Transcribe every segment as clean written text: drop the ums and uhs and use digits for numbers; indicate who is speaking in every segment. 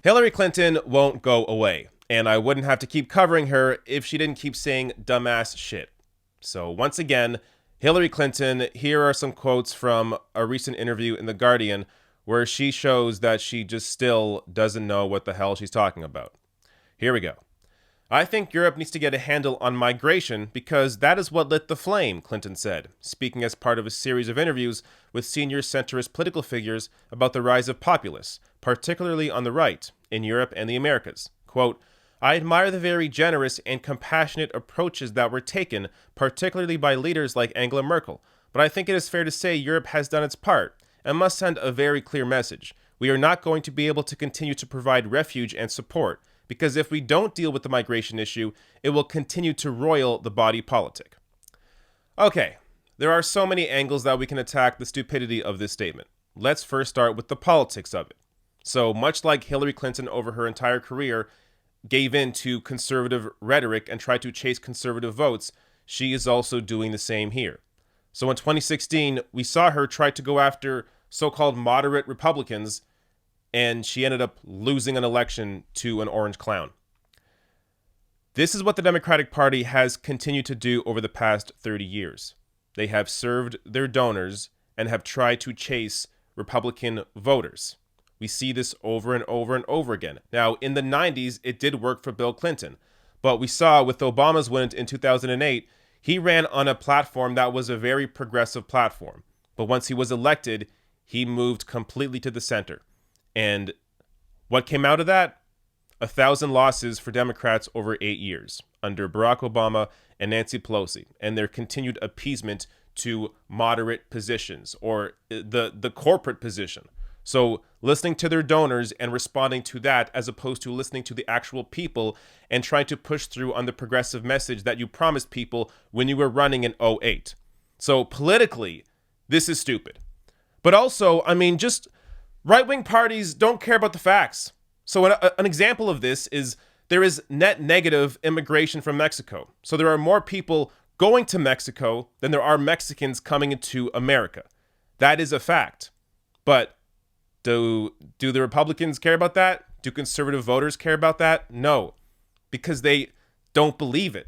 Speaker 1: Hillary Clinton won't go away, and I wouldn't have to keep covering her if she didn't keep saying dumbass shit. So once again, Hillary Clinton, here are some quotes from a recent interview in The Guardian where she shows that she just still doesn't know what the hell she's talking about. Here we go. I think Europe needs to get a handle on migration because that is what lit the flame, Clinton said, speaking as part of a series of interviews with senior centrist political figures about the rise of populists, particularly on the right, in Europe and the Americas. Quote, I admire the very generous and compassionate approaches that were taken, particularly by leaders like Angela Merkel, but I think it is fair to say Europe has done its part and must send a very clear message. We are not going to be able to continue to provide refuge and support, because if we don't deal with the migration issue, it will continue to roil the body politic. Okay, there are so many angles that we can attack the stupidity of this statement. Let's first start with the politics of it. So much like Hillary Clinton over her entire career gave in to conservative rhetoric and tried to chase conservative votes, she is also doing the same here. So in 2016, we saw her try to go after so-called moderate Republicans, and she ended up losing an election to an orange clown. This is what the Democratic Party has continued to do over the past 30 years. They have served their donors and have tried to chase Republican voters. We see this over and over and over again. Now, in the 90s, it did work for Bill Clinton, but we saw with Obama's win in 2008, he ran on a platform that was a very progressive platform. But once he was elected, he moved completely to the center. And what came out of that? 1,000 losses for Democrats over 8 years under Barack Obama and Nancy Pelosi, and their continued appeasement to moderate positions or the corporate position. So listening to their donors and responding to that as opposed to listening to the actual people and trying to push through on the progressive message that you promised people when you were running in '08. So politically, this is stupid. But also, just right-wing parties don't care about the facts. So an example of this is there is net negative immigration from Mexico. So there are more people going to Mexico than there are Mexicans coming into America. That is a fact. But do the Republicans care about that? Do conservative voters care about that? No, because they don't believe it.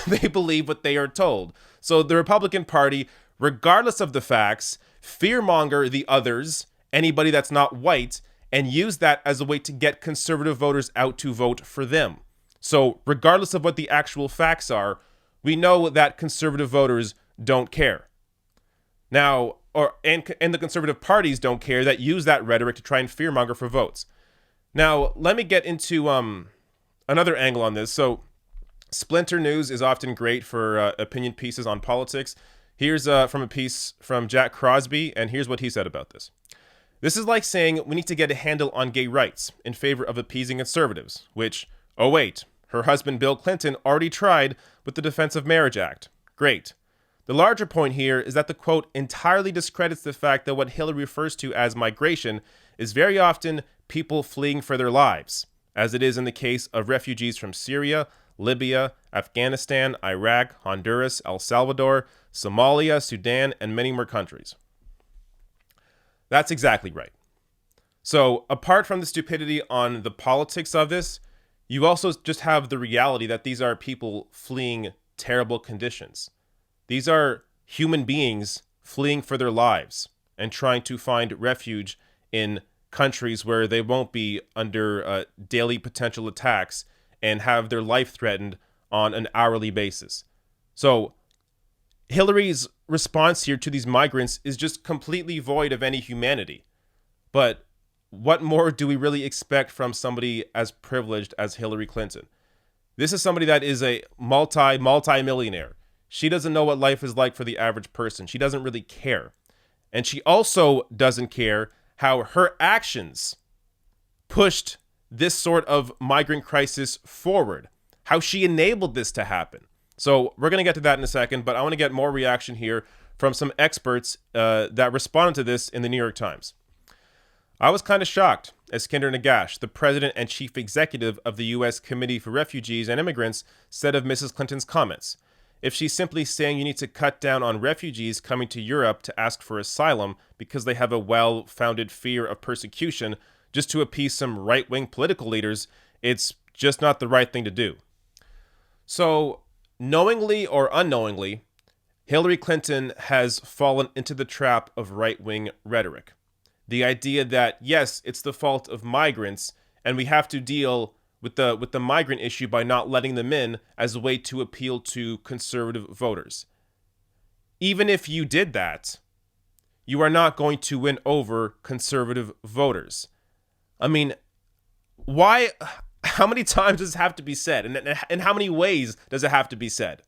Speaker 1: They believe what they are told. So the Republican Party, regardless of the facts, fearmonger the others, anybody that's not white, and use that as a way to get conservative voters out to vote for them. So regardless of what the actual facts are, we know that conservative voters don't care. Now, and the conservative parties don't care that use that rhetoric to try and fearmonger for votes. Now, let me get into another angle on this. So Splinter News is often great for opinion pieces on politics. Here's from a piece from Jack Crosby, and here's what he said about this. This is like saying we need to get a handle on gay rights in favor of appeasing conservatives, which, oh wait, her husband Bill Clinton already tried with the Defense of Marriage Act. Great. The larger point here is that the quote entirely discredits the fact that what Hillary refers to as migration is very often people fleeing for their lives, as it is in the case of refugees from Syria, Libya, Afghanistan, Iraq, Honduras, El Salvador, Somalia, Sudan, and many more countries. That's exactly right. So apart from the stupidity on the politics of this, you also just have the reality that these are people fleeing terrible conditions. These are human beings fleeing for their lives and trying to find refuge in countries where they won't be under daily potential attacks and have their life threatened on an hourly basis. So Hillary's response here to these migrants is just completely void of any humanity. But what more do we really expect from somebody as privileged as Hillary Clinton? This is somebody that is a multi-millionaire. She doesn't know what life is like for the average person. She doesn't really care. And she also doesn't care how her actions pushed this sort of migrant crisis forward, how she enabled this to happen. So we're going to get to that in a second, but I want to get more reaction here from some experts that responded to this in the New York Times. I was kind of shocked, as Kinder Nagash, the president and chief executive of the U.S. Committee for Refugees and Immigrants, said of Mrs. Clinton's comments. If she's simply saying you need to cut down on refugees coming to Europe to ask for asylum because they have a well-founded fear of persecution, just to appease some right-wing political leaders, it's just not the right thing to do. So, knowingly or unknowingly, Hillary Clinton has fallen into the trap of right-wing rhetoric. The idea that, yes, it's the fault of migrants, and we have to deal with the migrant issue by not letting them in as a way to appeal to conservative voters. Even if you did that, you are not going to win over conservative voters. I mean, why? How many times does it have to be said? And in how many ways does it have to be said?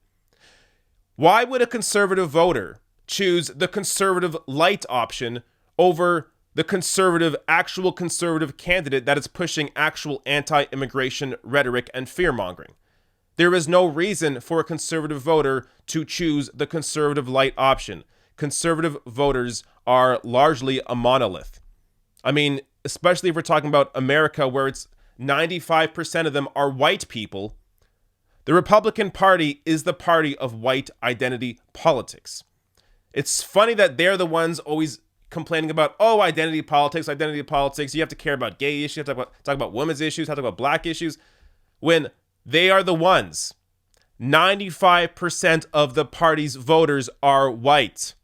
Speaker 1: Why would a conservative voter choose the conservative light option over the actual conservative candidate that is pushing actual anti-immigration rhetoric and fear-mongering? There is no reason for a conservative voter to choose the conservative light option. Conservative voters are largely a monolith. I mean, especially if we're talking about America, where it's 95% of them are white people. The Republican Party is the party of white identity politics. It's funny that they're the ones always complaining about, oh, identity politics. You have to care about gay issues, you have to talk about women's issues, talk about black issues, when they are the ones. 95% of the party's voters are white.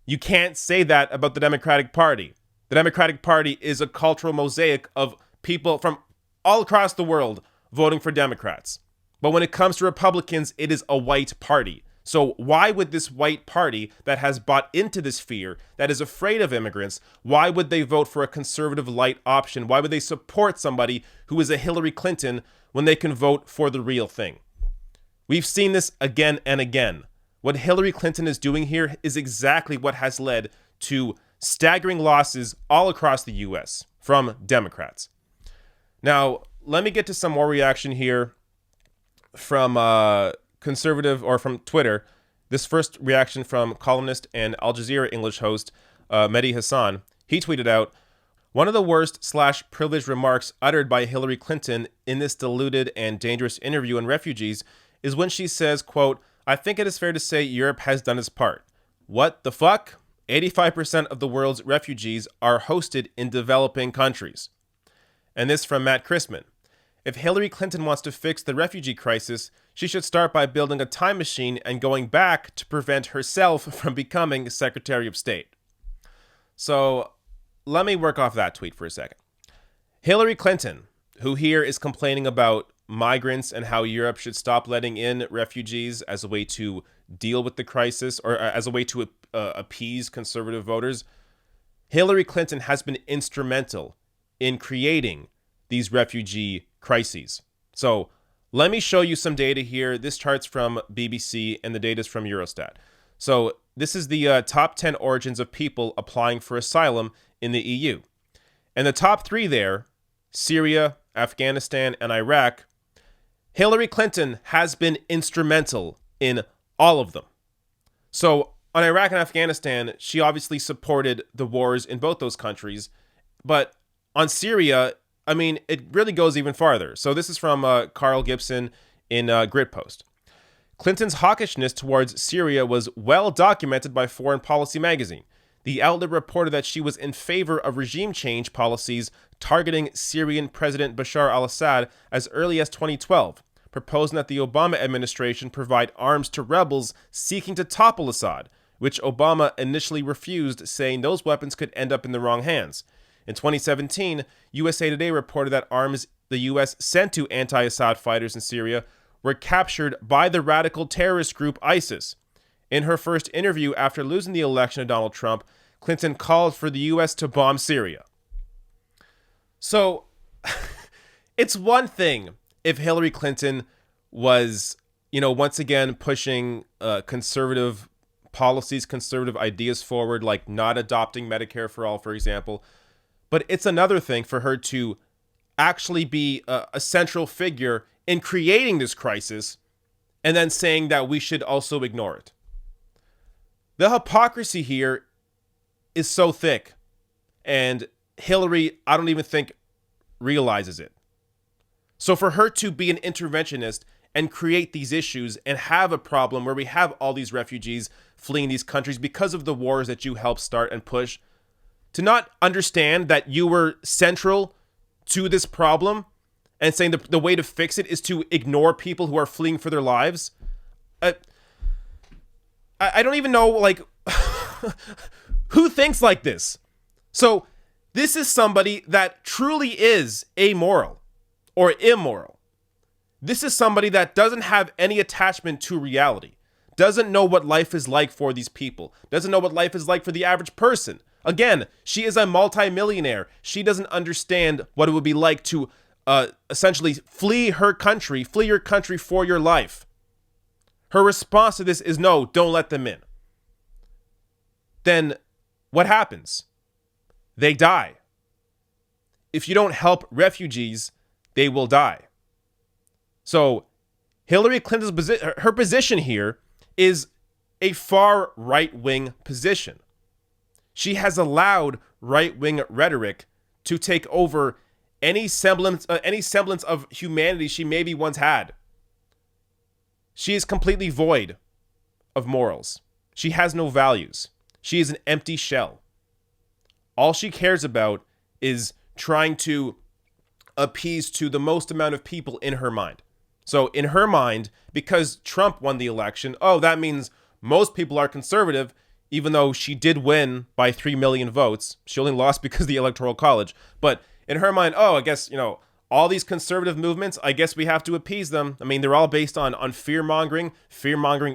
Speaker 1: You can't say that about the Democratic Party. The Democratic Party is a cultural mosaic of people from all across the world voting for Democrats. But when it comes to Republicans, it is a white party. So why would this white party that has bought into this fear, that is afraid of immigrants, why would they vote for a conservative light option? Why would they support somebody who is a Hillary Clinton when they can vote for the real thing? We've seen this again and again. What Hillary Clinton is doing here is exactly what has led to staggering losses all across the U.S. from Democrats. Now, let me get to some more reaction here from conservative or from Twitter. This first reaction from columnist and Al Jazeera English host Mehdi Hassan. He tweeted out, "One of the worst / privileged remarks uttered by Hillary Clinton in this diluted and dangerous interview on refugees is when she says, quote, 'I think it is fair to say Europe has done its part.' What the fuck? 85% of the world's refugees are hosted in developing countries." And this from Matt Christman. "If Hillary Clinton wants to fix the refugee crisis, she should start by building a time machine and going back to prevent herself from becoming Secretary of State." So let me work off that tweet for a second. Hillary Clinton, who here is complaining about migrants and how Europe should stop letting in refugees as a way to deal with the crisis or as a way to appease conservative voters. Hillary Clinton has been instrumental in creating these refugee crises. So let me show you some data here. This chart's from BBC and the data's from Eurostat. So this is the top 10 origins of people applying for asylum in the EU. And the top 3 there, Syria, Afghanistan, and Iraq, Hillary Clinton has been instrumental in all of them. So on Iraq and Afghanistan, she obviously supported the wars in both those countries. But on Syria, I mean, it really goes even farther. So this is from Carl Gibson in Gridpost. "Clinton's hawkishness towards Syria was well documented by Foreign Policy magazine. The outlet reported that she was in favor of regime change policies targeting Syrian President Bashar al-Assad as early as 2012, proposing that the Obama administration provide arms to rebels seeking to topple Assad, which Obama initially refused, saying those weapons could end up in the wrong hands. In 2017, USA Today reported that arms the U.S. sent to anti-Assad fighters in Syria were captured by the radical terrorist group ISIS. In her first interview after losing the election to Donald Trump, Clinton called for the U.S. to bomb Syria." So, it's one thing if Hillary Clinton was, once again pushing conservative policies, conservative ideas forward, like not adopting Medicare for all, for example. But it's another thing for her to actually be a central figure in creating this crisis and then saying that we should also ignore it. The hypocrisy here is so thick, and Hillary, I don't even think, realizes it. So for her to be an interventionist and create these issues and have a problem where we have all these refugees fleeing these countries because of the wars that you helped start and push, To not understand that you were central to this problem and saying the way to fix it is to ignore people who are fleeing for their lives. I don't even know, like, who thinks like this? So this is somebody that truly is amoral or immoral. This is somebody that doesn't have any attachment to reality, doesn't know what life is like for these people, doesn't know what life is like for the average person. Again, she is a multimillionaire. She doesn't understand what it would be like to essentially flee your country for your life. Her response to this is no, don't let them in. Then what happens? They die. If you don't help refugees, they will die. So Hillary Clinton's her position here is a far right-wing position. She has allowed right-wing rhetoric to take over any semblance of humanity she maybe once had. She is completely void of morals. She has no values. She is an empty shell. All she cares about is trying to appease to the most amount of people in her mind. So in her mind, because Trump won the election, that means most people are conservative, even though she did win by 3 million votes. She only lost because of the Electoral College. But in her mind, I guess, all these conservative movements, I guess we have to appease them. I mean, they're all based on fear-mongering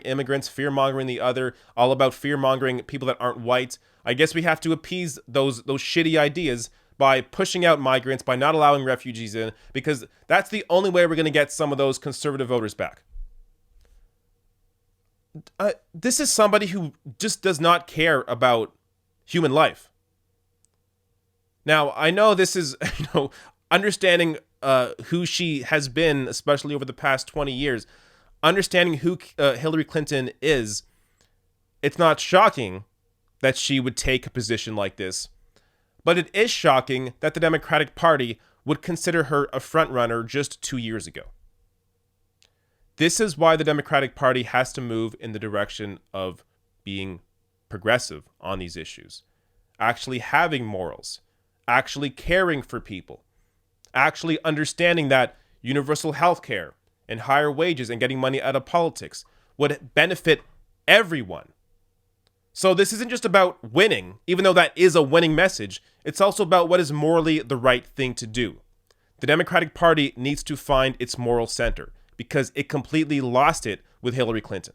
Speaker 1: immigrants, fear-mongering the other, all about fear-mongering people that aren't white. I guess we have to appease those shitty ideas by pushing out migrants, by not allowing refugees in, because that's the only way we're going to get some of those conservative voters back. This is somebody who just does not care about human life. Now, I know this is, understanding who she has been, especially over the past 20 years, understanding who Hillary Clinton is, it's not shocking that she would take a position like this. But it is shocking that the Democratic Party would consider her a frontrunner just 2 years ago. This is why the Democratic Party has to move in the direction of being progressive on these issues, actually having morals, actually caring for people, actually understanding that universal health care and higher wages and getting money out of politics would benefit everyone. So this isn't just about winning, even though that is a winning message. It's also about what is morally the right thing to do. The Democratic Party needs to find its moral center because it completely lost it with Hillary Clinton.